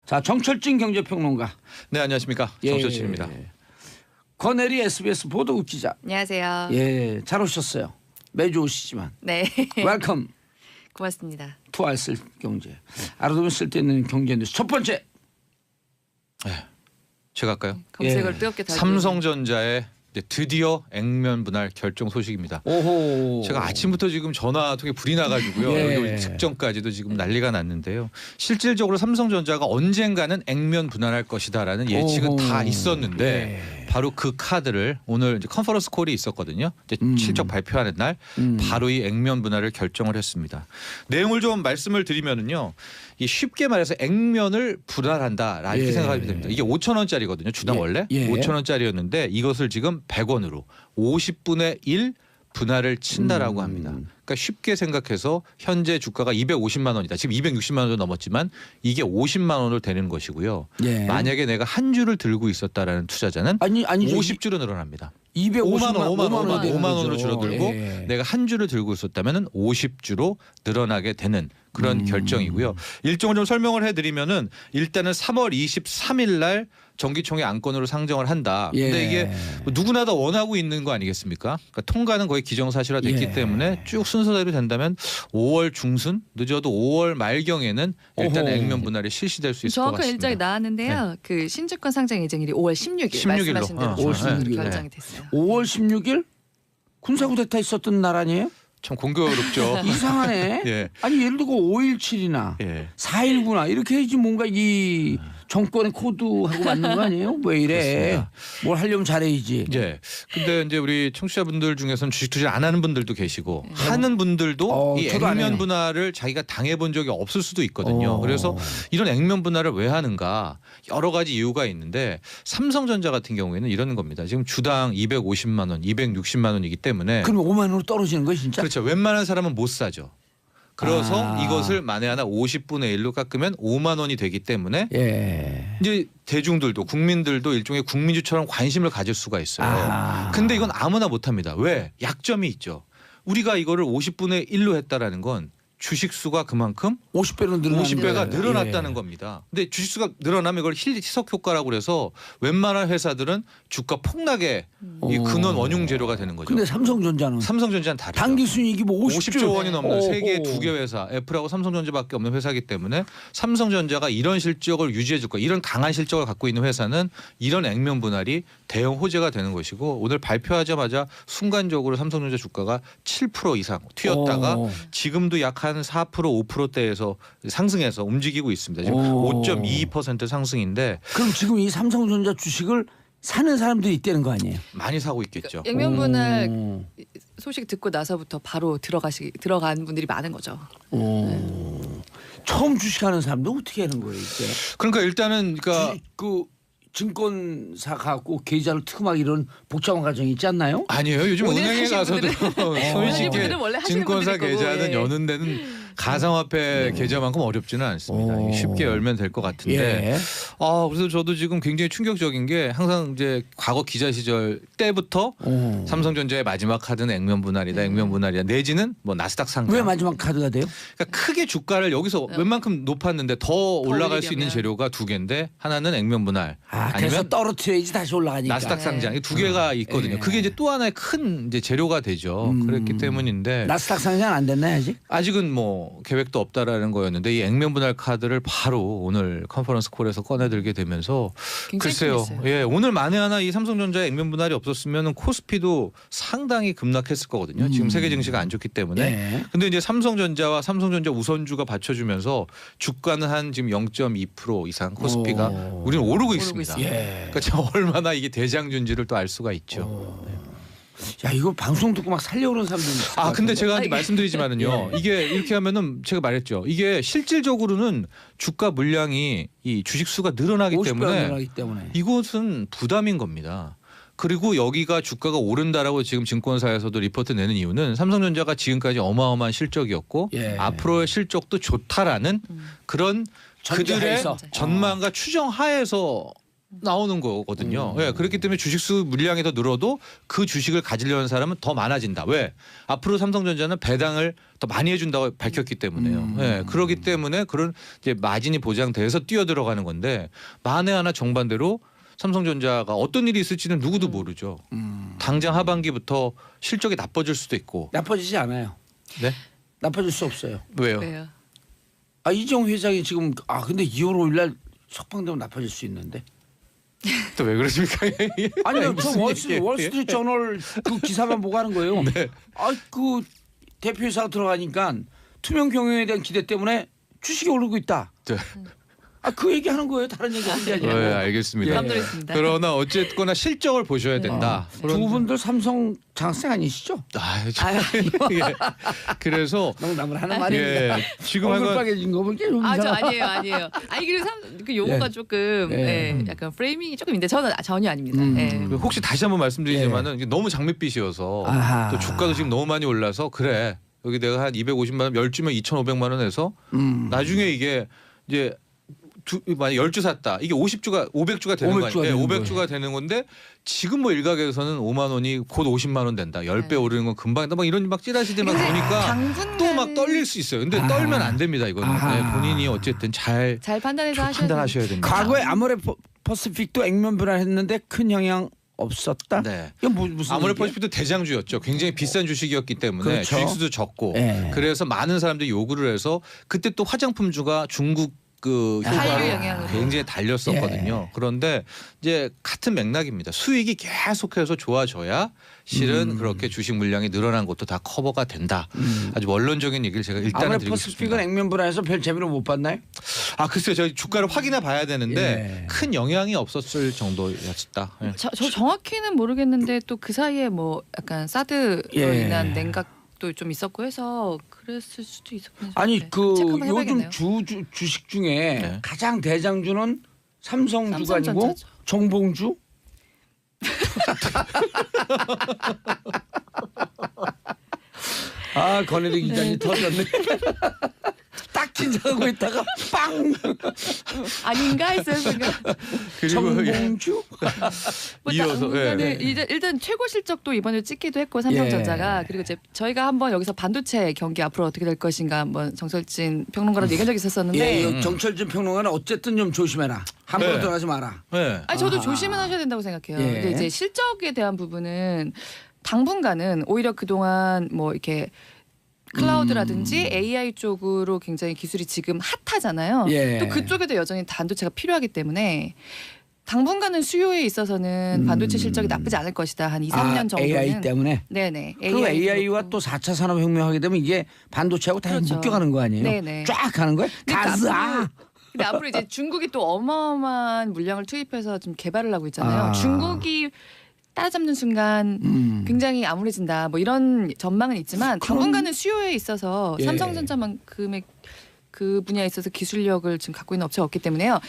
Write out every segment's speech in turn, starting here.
자, 정철진 경제평론가. 네, 안녕하십니까. 정철진입니다. 권혜리 SBS 보도국 기자. 안녕하세요. 예, 잘 오셨어요. 매주 오시지만. 네. 웰컴 고맙습니다. 투 알쓸 경제. 알아두면 쓸데있는 경제 뉴스. 첫 번째. 네, 제가 할까요? 검색을 예. 뜨겁게 달고 삼성전자의 이제 드디어 액면 분할 결정 소식입니다. 오호. 제가 아침부터 지금 전화통에 불이 나가지고요. 예. 여기 직전까지도 지금 난리가 났는데요. 실질적으로 삼성전자가 언젠가는 액면 분할할 것이다라는 예측은 오호. 다 있었는데 예. 바로 그 카드를 오늘 이제 컨퍼런스 콜이 있었거든요. 이제 실적 발표하는 날 바로 이 액면 분할을 결정을 했습니다. 내용을 좀 말씀을 드리면은요. 이 쉽게 말해서 액면을 분할한다 이렇게 예. 생각하면 됩니다. 이게 5,000원짜리거든요. 주당 예. 원래 예. 5,000원짜리였는데 이것을 지금 100원으로 50분의 1 분할을 친다라고 합니다. 그러니까 쉽게 생각해서 현재 주가가 250만 원이다. 지금 260만 원도 넘었지만 이게 50만 원으로 되는 것이고요. 예. 만약에 내가 한 주를 들고 있었다라는 투자자는 아니죠. 50주로 늘어납니다. 250만 5만 원으로 줄어들고 예. 내가 한 주를 들고 있었다면 50주로 늘어나게 되는 그런 결정이고요. 일정을 좀 설명을 해드리면은 일단은 3월 23일 날 정기총회 안건으로 상정을 한다. 근데 예. 이게 누구나 다 원하고 있는 거 아니겠습니까? 그러니까 통과는 거의 기정사실화 됐기 예. 때문에 쭉 순서대로 된다면 5월 중순 늦어도 5월 말경에는 일단 오호. 액면 분할이 실시될 수 있을 것 정확한 같습니다. 일정이 나왔는데요. 그 신주권 상장 예정일이 5월 16일 16일로. 말씀하신 대로 5월 16일. 결정이 됐어요. 5월 16일 군사구데타 있었던 날 아니에요? 참 공교롭죠. 이상하네. 예. 아니 예를 들고 5.17이나 예. 4.19나 이렇게 해야지 뭔가 이 정권의 코드하고 맞는 거 아니에요? 왜 이래? 그렇습니다. 뭘 하려면 잘해야지. 예. 근데 이제 우리 청취자분들 중에서는 주식 투자 안 하는 분들도 계시고 하는 분들도 이 저도 안 해요. 액면 분할을 자기가 당해본 적이 없을 수도 있거든요. 그래서 이런 액면 분할을 왜 하는가 여러 가지 이유가 있는데 삼성전자 같은 경우에는 이런 겁니다. 지금 주당 250만 원, 260만 원이기 때문에 그럼 5만 원으로 떨어지는 거야 진짜? 그렇죠. 웬만한 사람은 못 사죠. 그래서 아. 이것을 만에 하나 50분의 1로 깎으면 5만 원이 되기 때문에 예. 이제 대중들도 국민들도 일종의 국민주처럼 관심을 가질 수가 있어요. 아. 근데 이건 아무나 못합니다. 왜? 약점이 있죠. 우리가 이거를 50분의 1로 했다라는 건 주식수가 그만큼 50배로 늘어나는 50배가 거예요. 늘어났다는 예. 겁니다. 근데 주식수가 늘어나면 이걸 희석 효과라고 그래서 웬만한 회사들은 주가 폭락의 이 근원 원흉 재료가 되는 거죠. 근데 삼성전자는 삼성전자는 다르죠. 단기 순이익이 뭐 50조 원이 넘는 오호. 세계 두 개 회사 애플하고 삼성전자밖에 없는 회사이기 때문에 삼성전자가 이런 실적을 유지해 줄 거 이런 강한 실적을 갖고 있는 회사는 이런 액면 분할이 대형 호재가 되는 것이고 오늘 발표하자마자 순간적으로 삼성전자 주가가 7% 이상 튀었다가 오. 지금도 약 한 4% 5%대에서 상승해서 움직이고 있습니다. 지금 오. 5.22% 상승인데 그럼 지금 이 삼성전자 주식을 사는 사람들이 있다는 거 아니에요? 많이 사고 있겠죠. 액면 분할 오. 소식 듣고 나서부터 바로 들어간 분들이 많은 거죠. 처음 주식하는 사람도 어떻게 하는 거예요 이게? 그러니까 일단은 그러니까 그 증권사 갖고 계좌를 특음하고 이런 복잡한 과정이 있지 않나요? 아니에요. 요즘 오늘 은행에 하신 가서도 하시는 손쉽게 분들은 원래 하시는 증권사 분들일 거고, 계좌는 예. 여는 데는 가상화폐 계좌만큼 어렵지는 않습니다. 오. 쉽게 열면 될 것 같은데. 예. 그래서 저도 지금 굉장히 충격적인 게 항상 이제 과거 기자 시절 때부터 오. 삼성전자의 마지막 카드는 액면 분할이다, 액면 분할이다. 내지는 뭐 나스닥 상장. 왜 마지막 카드가 돼요? 그러니까 크게 주가를 여기서 웬만큼 높았는데 더 올라갈 수 있는 올리려면. 재료가 두 개인데 하나는 액면 분할, 그래서 떨어뜨려야지 다시 올라가니까. 나스닥 상장 이 두 개가 있거든요. 예. 그게 이제 또 하나의 큰 이제 재료가 되죠. 그랬기 때문인데 나스닥 상장 안 됐나요 아직? 아직은 뭐 계획도 없다라는 거였는데 이 액면 분할 카드를 바로 오늘 컨퍼런스 콜에서 꺼내들게 되면서 굉장히 글쎄요. 크겠어요. 예, 오늘 만에 하나 이 삼성전자의 액면 분할이 없었으면 코스피도 상당히 급락했을 거거든요. 지금 세계 증시가 안 좋기 때문에. 예. 근데 이제 삼성전자와 삼성전자 우선주가 받쳐주면서 주가는 한 지금 0.2% 이상 코스피가 오. 우리는 오르고 있습니다. 있습니다. 예. 그러니까 참 얼마나 이게 대장준지를 또 알 수가 있죠. 야 이거 방송 듣고 막 살려고 그러는 사람들 있을 것 근데 같은데. 제가 이제 말씀드리지만은요. 이게 이렇게 하면은 제가 말했죠. 이게 실질적으로는 주가 물량이 이 주식 수가 늘어나기 50배가 때문에 늘어나기 때문에. 이것은 부담인 겁니다. 그리고 여기가 주가가 오른다라고 지금 증권사에서도 리포트 내는 이유는 삼성전자가 지금까지 어마어마한 실적이었고 예. 앞으로의 실적도 좋다라는 그런 그들의 전제하에서. 전망과 추정하에서 나오는 거거든요. 예, 그렇기 때문에 주식수 물량이 더 늘어도 그 주식을 가지려는 사람은 더 많아진다. 왜? 앞으로 삼성전자는 배당을 더 많이 해준다고 밝혔기 때문에요. 예, 그렇기 때문에 그런 이제 마진이 보장돼서 뛰어들어가는 건데 만에 하나 정반대로 삼성전자가 어떤 일이 있을지는 누구도 모르죠. 당장 하반기부터 실적이 나빠질 수도 있고. 나빠지지 않아요. 네? 나빠질 수 없어요. 왜요? 왜요? 아 이정 회장이 지금 근데 2월 5일날 석방되면 나빠질 수 있는데. 또 왜 그러십니까? 아니요, 무슨 저 얘기예요? 월스트리트 저널 그 기사만 보고 하는 거예요. 네. 그 대표이사가 들어가니까 투명 경영에 대한 기대 때문에 주식이 오르고 있다. 네. 그 얘기 하는 거예요. 다른 얘기 하는 게 아니라. 네, 알겠습니다. 감돌했습니다. 그러나 어쨌거나 실적을 보셔야 된다. 두 분들 삼성 장학생 아니시죠? 예. 그래서 농담을 하는 말입니다. 예, 지금 얼굴 한번 빨개진 거 보니까 좀 저 이상하다. 아니에요. 아니 그리고 그 용어가 예. 조금 예. 약간 프레이밍이 조금인데 저는 전혀 아닙니다. 음. 혹시 다시 한번 말씀드리지만은 이게 너무 장밋빛이어서 아하. 또 주가도 지금 너무 많이 올라서 그래 여기 내가 한 250만 원 10주면 2,500만 원 해서 나중에 이게 이제 만약 10주 샀다. 이게 50주가 500주가 되는 거 500주가 아니에요? 되는 500주가 되는 건데 지금 뭐 일각에서는 5만 원이 곧 50만 원 된다. 10배 오르는 건 금방 막 이런 막 찌라시들만 보니까 또 막 떨릴 수 있어요. 근데 떨면 안 됩니다. 이거는 네, 본인이 어쨌든 잘 판단해서 판단하셔야 됩니다. 과거에 아모레퍼시픽도 액면 변화했는데 큰 영향 없었다. 네. 이건 무슨 아모레퍼시픽도 대장주였죠. 굉장히 비싼 주식이었기 때문에 그렇죠. 주식수도 적고 네. 그래서 많은 사람들이 요구를 해서 그때 또 화장품주가 중국 그 한류 효과로 영향으로. 굉장히 달렸었거든요. 그런데 이제 같은 맥락입니다. 수익이 계속해서 좋아져야 실은 그렇게 주식 물량이 늘어난 것도 다 커버가 된다. 아주 원론적인 얘기를 제가 일단은 드리고 싶습니다. 아모레퍼시픽은 액면 변화해서 별 재미를 못 봤나요? 글쎄요. 저희 주가를 확인해 봐야 되는데 예. 큰 영향이 없었을 정도였다. 예. 저 정확히는 모르겠는데 또 그 사이에 뭐 약간 사드로 예. 인한 냉각도 좀 있었고 해서 그랬을 수도 있었군요. 아니 네. 그 체크 한번 요즘 해봐야겠네요. 주식 중에 네. 가장 대장주는 삼성주가 아니고 삼성전자죠. 정봉주? 권혜도 기자님 터졌네. 딱 긴장하고 있다가 빵. 아닌가 했어요 순간. 그리고 예. 정봉주? 이어서 당분간은 예. 일단 최고 실적도 이번에 찍기도 했고 삼성전자가 그리고 이제 저희가 한번 여기서 반도체 경기 앞으로 어떻게 될 것인가 한번 정설진 평론가랑 얘기한 적이 있었었는데 예, 정철진 평론가는 어쨌든 좀 조심해라. 함부로 네. 들어가지 마라. 네. 아니 저도 조심은 하셔야 된다고 생각해요. 예. 근데 이제 실적에 대한 부분은 당분간은 오히려 그동안 뭐 이렇게 클라우드라든지 AI 쪽으로 굉장히 기술이 지금 핫하잖아요. 예. 또 그쪽에도 여전히 반도체가 필요하기 때문에 당분간은 수요에 있어서는 반도체 실적이 나쁘지 않을 것이다. 한 2, 3년 정도는. AI 때문에. 네네. 그리고 AI와 그렇고. 또 4차 산업혁명 하게 되면 이게 반도체하고 다 그렇죠. 묶여가는 거 아니에요? 네네. 쫙 가는 거예요? 그러니까 가자. 근데 앞으로 이제 중국이 또 어마어마한 물량을 투입해서 좀 개발을 하고 있잖아요. 중국이 따라잡는 순간 굉장히 암울해진다. 뭐 이런 전망은 있지만 당분간은 수요에 있어서 예. 삼성전자만큼의 그 분야에 있어서 기술력을 지금 갖고 있는 업체가 없기 때문에요.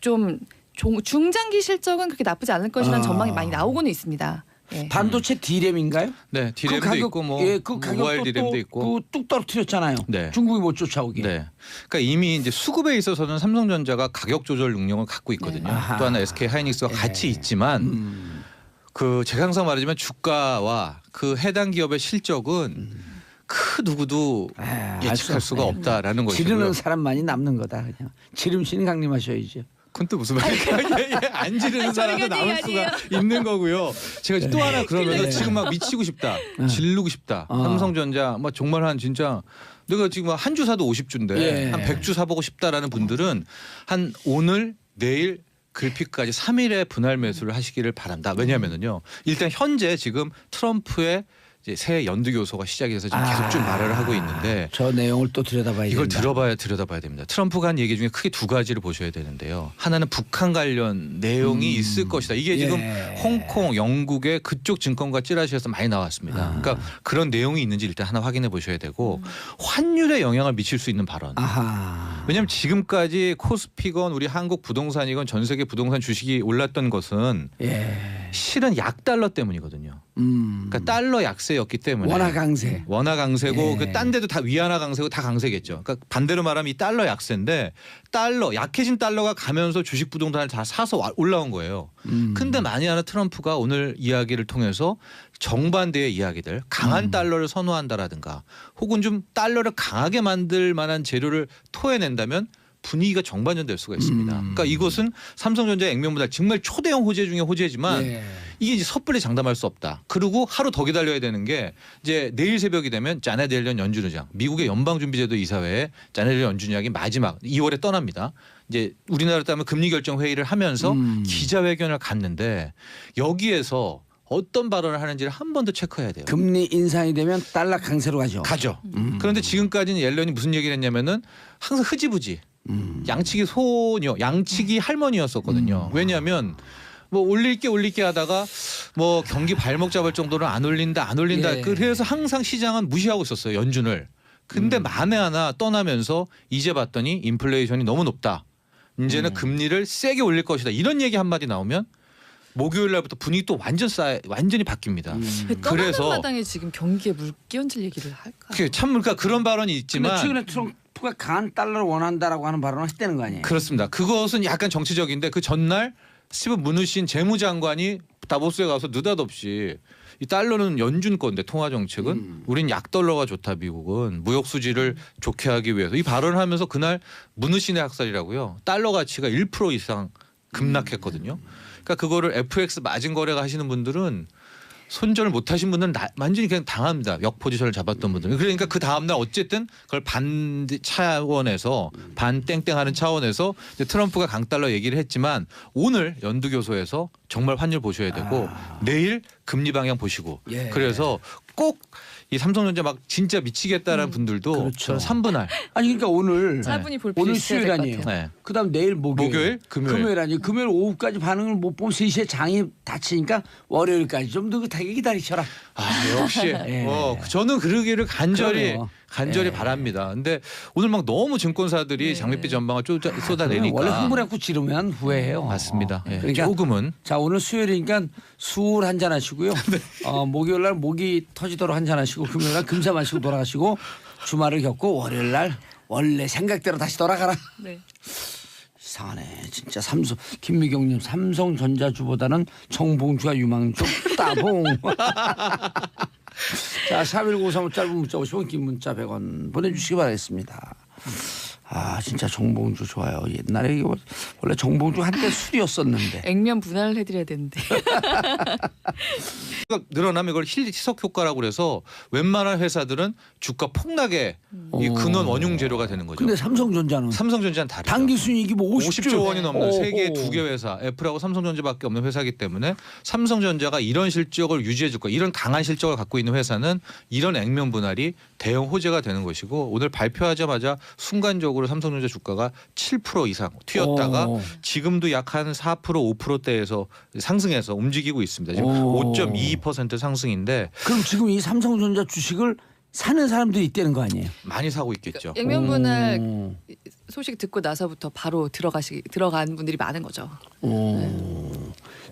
좀 중장기 실적은 그렇게 나쁘지 않을 것이라는 전망이 많이 나오고는 있습니다. 예. 반도체 D램인가요? 네, 디램도 있고 뭐 그 모바일 가격도 디램도 있고. 뚝 떨어뜨렸잖아요. 네. 중국이 못 쫓아오게. 네. 그러니까 이미 이제 수급에 있어서는 삼성전자가 가격 조절 능력을 갖고 있거든요. 아하. 또 하나 SK 하이닉스와 같이 있지만 그 제가 항상 말하지만 주가와 그 해당 기업의 실적은 그 누구도 알수 예측할 수가 없네. 없다라는 것이고요. 지르는 사람만이 남는 거다. 그냥 지름신 강림하셔야죠. 그건 또 무슨 말이에요? 안 지르는 사람도 남을 수가 있는 거고요. 제가 또 하나 그러면서 지금 막 미치고 싶다, 지르고 싶다. 삼성전자 막 정말 한 진짜 내가 지금 한 주 사도 50주인데 예. 한 100주 사보고 싶다라는 분들은 한 오늘 내일 글피까지 3일에 분할 매수를 하시기를 바란다. 왜냐하면요, 일단 현재 지금 트럼프의 이제 새 연득 요소가 시작이 돼서 지금 계속 좀 말을 하고 있는데 저 내용을 또 들여다봐야 이걸 된다. 들여다봐야 됩니다. 트럼프가 한 얘기 중에 크게 두 가지를 보셔야 되는데요. 하나는 북한 관련 내용이 있을 것이다. 이게 지금 예. 홍콩, 영국의 그쪽 증권가 찌라시에서 많이 나왔습니다. 그러니까 그런 내용이 있는지 일단 하나 확인해 보셔야 되고 환율에 영향을 미칠 수 있는 발언. 아하. 왜냐하면 지금까지 코스피건 우리 한국 부동산이건 전 세계 부동산 주식이 올랐던 것은 예. 실은 약달러 때문이거든요. 그러니까 달러 약세였기 때문에 원화 강세. 원화 강세고 예. 그 딴 데도 다 위안화 강세고 다 강세겠죠. 그러니까 반대로 말하면 이 달러 약세인데 달러 약해진 달러가 가면서 주식 부동산을 다 사서 올라온 거예요. 근데 많이 하는 트럼프가 오늘 이야기를 통해서 정반대의 이야기들 강한 달러를 선호한다라든가 혹은 좀 달러를 강하게 만들 만한 재료를 토해낸다면 분위기가 정반전될 수가 있습니다. 그러니까 이것은 삼성전자의 액면보다 정말 초대형 호재 중에 호재지만 예. 이게 이제 섣불리 장담할 수 없다. 그리고 하루 더 기다려야 되는 게 이제 내일 새벽이 되면 자넷 옐런 연준 의장, 미국의 연방준비제도 이사회에 자넷 옐런 연준 의장이 마지막 2월에 떠납니다. 이제 우리나라로 따면 금리 결정 회의를 하면서 기자회견을 갖는데 여기에서 어떤 발언을 하는지를 한 번 더 체크해야 돼요. 금리 인상이 되면 달러 강세로 가죠. 가죠. 그런데 지금까지는 옐런이 무슨 얘기를 했냐면은 항상 흐지부지 양치기 소녀, 양치기 할머니였었거든요. 왜냐하면 뭐 올릴게 하다가 뭐 경기 발목 잡을 정도로 안 올린다. 예. 그래서 항상 시장은 무시하고 있었어요. 연준을. 근데 만에 하나 떠나면서 이제 봤더니 인플레이션이 너무 높다. 이제는 금리를 세게 올릴 것이다. 이런 얘기 한마디 나오면 목요일 날부터 분위기 또 완전히 바뀝니다. 떠나는 그래서 마당에 지금 경기에 물 끼얹을 얘기를 할까? 그러니까 그런 발언이 근데 있지만 최근에 트럼프가 강한 달러를 원한다라고 하는 발언을 했다는 거 아니에요? 그렇습니다. 그것은 약간 정치적인데 그 전날 스티븐 무누신 재무장관이 다보스에 가서 느닷없이 이 달러는 연준 건데 통화 정책은 우린 약달러가 좋다 미국은 무역 수지를 좋게 하기 위해서 이 발언을 하면서 그날 무누신의 학살이라고요. 달러 가치가 1% 이상 급락했거든요. 그러니까 그거를 FX 마진 거래가 하시는 분들은 손절을 못 하신 분들은 완전히 그냥 당합니다. 역 포지션을 잡았던 분들은. 그러니까 그 다음날 어쨌든 그걸 반 차원에서 반 땡땡하는 차원에서 이제 트럼프가 강달러 얘기를 했지만 오늘 연두교소에서 정말 환율 보셔야 되고 내일 금리 방향 보시고 예. 그래서 꼭 이 삼성전자 막 진짜 미치겠다라는 분들도 그렇죠. 저는 3분할 아니 그러니까 오늘 차분히 볼 오늘 필요 있어야 수요일 될 것 아니에요. 같아요. 네. 그다음 내일 목요일, 금요일. 아니에요. 금요일 오후까지 반응을 못 보면 3시에 장이 닫히니까 월요일까지 좀 더 되게 기다리셔라. 아 역시 예. 저는 그러기를 간절히 그럼요. 예. 바랍니다. 근데 오늘 막 너무 증권사들이 장밋빛 전망을 쏟아내니까 원래 흥분해갖고 지르면 후회해요. 맞습니다. 예. 그러니까 조금은 자 오늘 수요일이니까 술 한잔 하시고요. 목요일 날 목이 터지도록 한잔 하시고 금요일 날 금세 마시고 돌아가시고 주말을 겪고 월요일 날 원래 생각대로 다시 돌아가라. 네. 이상하네 진짜 김미경님 삼성전자주보다는 정봉주가 유망주 따봉. 자 4153 짧은 문자 50원 긴 문자 100원 보내주시기 바라겠습니다. 아 진짜 정봉주 좋아요. 옛날에 이거 원래 정봉주 한때 술이었었는데. 액면 분할을 해드려야 되는데. 늘어나면 이걸 희석 효과라고 그래서 웬만한 회사들은 주가 폭락의 이 근원 원흉 재료가 되는 거죠. 근데 삼성전자는 다르죠. 단기 순이익이 뭐 50조 원이 넘는 세계 오. 2개 회사 애플하고 삼성전자밖에 없는 회사이기 때문에 삼성전자가 이런 실적을 유지해 줄 거야. 이런 강한 실적을 갖고 있는 회사는 이런 액면 분할이 대형 호재가 되는 것이고 오늘 발표하자마자 순간적으로 삼성전자 주가가 7% 이상 튀었다가 오. 지금도 약 한 4% 5%대에서 상승해서 움직이고 있습니다. 지금 오. 5.22% 상승인데 그럼 지금 이 삼성전자 주식을 사는 사람들이 있다는 거 아니에요? 많이 사고 있겠죠. 액면 분할 오. 소식 듣고 나서부터 바로 들어간 분들이 많은 거죠.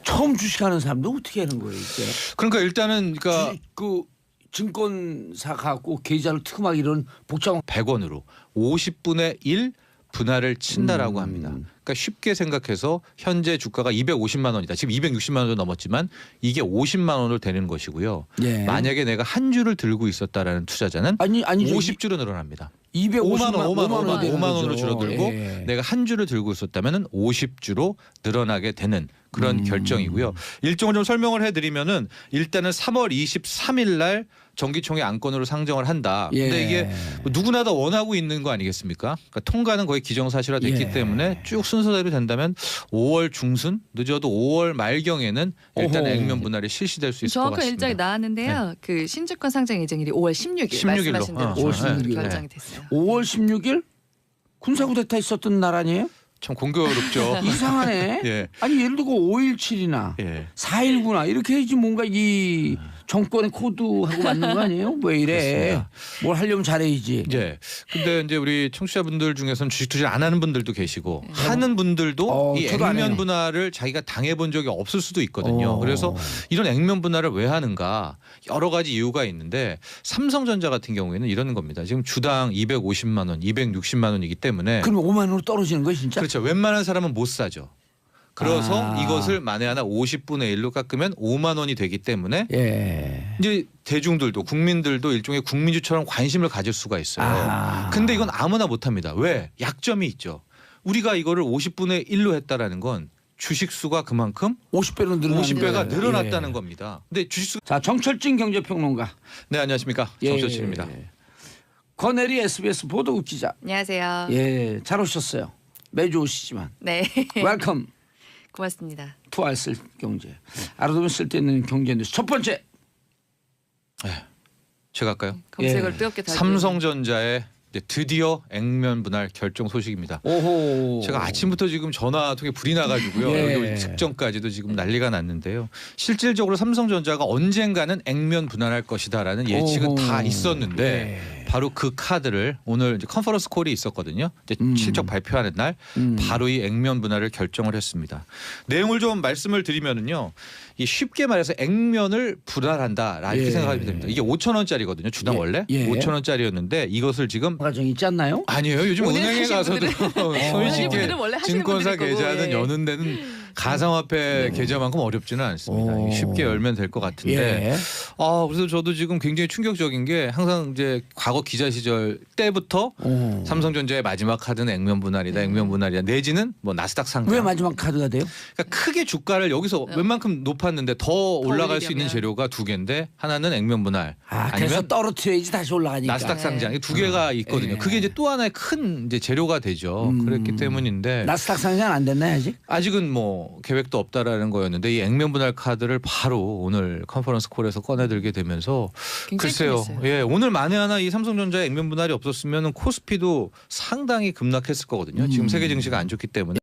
처음 주식하는 사람도 어떻게 하는 거예요 이게? 그러니까 일단은 그러니까 그 증권사 갖고 계좌를 특음하기 이런 복잡한 100원으로 50분의 1 분할을 친다라고 합니다. 그러니까 쉽게 생각해서 현재 주가가 250만 원이다. 지금 260만 원도 넘었지만 이게 50만 원을 되는 것이고요. 예. 만약에 내가 한 주를 들고 있었다라는 투자자는 아니죠. 50주로 늘어납니다. 250만 5만 원으로 줄어들고 예. 내가 한 주를 들고 있었다면은 50주로 늘어나게 되는 그런 결정이고요. 일종을 좀 설명을 해드리면은 일단은 3월 23일 날 정기총회 안건으로 상정을 한다. 예. 근데 이게 누구나 다 원하고 있는 거 아니겠습니까? 그러니까 통과는 거의 기정사실화됐기 예. 때문에 쭉 순서대로 된다면 5월 중순 늦어도 5월 말경에는 일단 오호. 액면 분할이 실시될 수 있을 것 정확한 같습니다. 일정이 나왔는데요. 그 신주권 상장 예정일이 5월 16일 16일로. 말씀하신 대로 5월 16일. 결정이 됐어요. 5월 16일 군사구데타 있었던 날 아니에요? 참 공교롭죠. 이상하네. 예. 아니 예를 들고 5.17이나 예. 4.19나 이렇게 해야지 뭔가 이 정권의 코드하고 맞는 거 아니에요? 왜 이래? 그렇습니다. 뭘 하려면 잘해야지. 예. 근데 이제 우리 청취자분들 중에서는 주식 투자 안 하는 분들도 계시고 하는 분들도 이 저도 안 액면 해요. 분할을 자기가 당해본 적이 없을 수도 있거든요. 그래서 이런 액면 분할을 왜 하는가 여러 가지 이유가 있는데 삼성전자 같은 경우에는 이런 겁니다. 지금 주당 250만 원, 260만 원이기 때문에 그럼 5만 원으로 떨어지는 거예요, 진짜? 그렇죠. 웬만한 사람은 못 사죠. 그래서 아. 이것을 만에 하나 50분의 1로 깎으면 5만 원이 되기 때문에 예. 이제 대중들도 국민들도 일종의 국민주처럼 관심을 가질 수가 있어요. 아. 근데 이건 아무나 못합니다. 왜? 약점이 있죠. 우리가 이거를 50분의 1로 했다라는 건 주식 수가 그만큼 50배로 늘어났는 50배가 거예요. 늘어났다는 예. 겁니다. 근데 주식 수 자, 정철진 경제평론가. 네, 안녕하십니까? 예. 정철진입니다. 권혜리 SBS 보도국 기자. 안녕하세요. 예, 잘 오셨어요. 매주 오시지만. 네. 웰컴 고맙습니다. 투 알쓸 경제. 알아두면 쓸데있는 경제 뉴스. 첫 번째. 제가 할까요? 검색을 예. 뜨겁게 달고 삼성전자의 이제 드디어 액면 분할 결정 소식입니다. 오호. 제가 아침부터 지금 전화 통해 불이 나가지고요. 예. 여기 직전까지도 지금 난리가 났는데요. 실질적으로 삼성전자가 언젠가는 액면 분할할 것이다라는 예측은 오호. 다 있었는데 예. 바로 그 카드를 오늘 이제 컨퍼런스 콜이 있었거든요. 이제 실적 발표하는 날 바로 이 액면 분할을 결정을 했습니다. 내용을 좀 말씀을 드리면은요. 이 쉽게 말해서 액면을 분할한다 이렇게 예. 생각하면 됩니다. 이게 5천 원짜리거든요. 주당 예. 원래 예. 5천 원짜리였는데 이것을 지금 과정이 있지 않나요? 아니에요. 요즘 오늘 은행에 하신 가서도 하시는 손쉽게 분들은 원래 하시는 증권사 분들일 거고, 계좌는 예. 여는 데는 가상화폐 계좌만큼 어렵지는 않습니다. 오. 쉽게 열면 될 것 같은데. 예. 그래서 저도 지금 굉장히 충격적인 게 항상 이제 과거 기자 시절 때부터 오. 삼성전자의 마지막 카드는 액면 분할이다, 액면 분할이다. 내지는 뭐 나스닥 상장. 왜 마지막 카드가 돼요? 그러니까 크게 주가를 여기서 웬만큼 높았는데 더 올라갈 수 있는 올리려면. 재료가 두 개인데 하나는 액면 분할, 아, 그래서 아니면 떨어뜨려야지 다시 올라가니까. 나스닥 네. 상장 이 두 개가 있거든요. 예. 그게 이제 또 하나의 큰 이제 재료가 되죠. 그랬기 때문인데 나스닥 상장 안 됐나요 아직? 아직은 뭐 계획도 없다라는 거였는데 이 액면 분할 카드를 바로 오늘 컨퍼런스 콜에서 꺼내들게 되면서 굉장히 글쎄요. 크겠어요. 예, 오늘 만에 하나 이 삼성전자 액면 분할이 없었으면 코스피도 상당히 급락했을 거거든요. 지금 세계 증시가 안 좋기 때문에.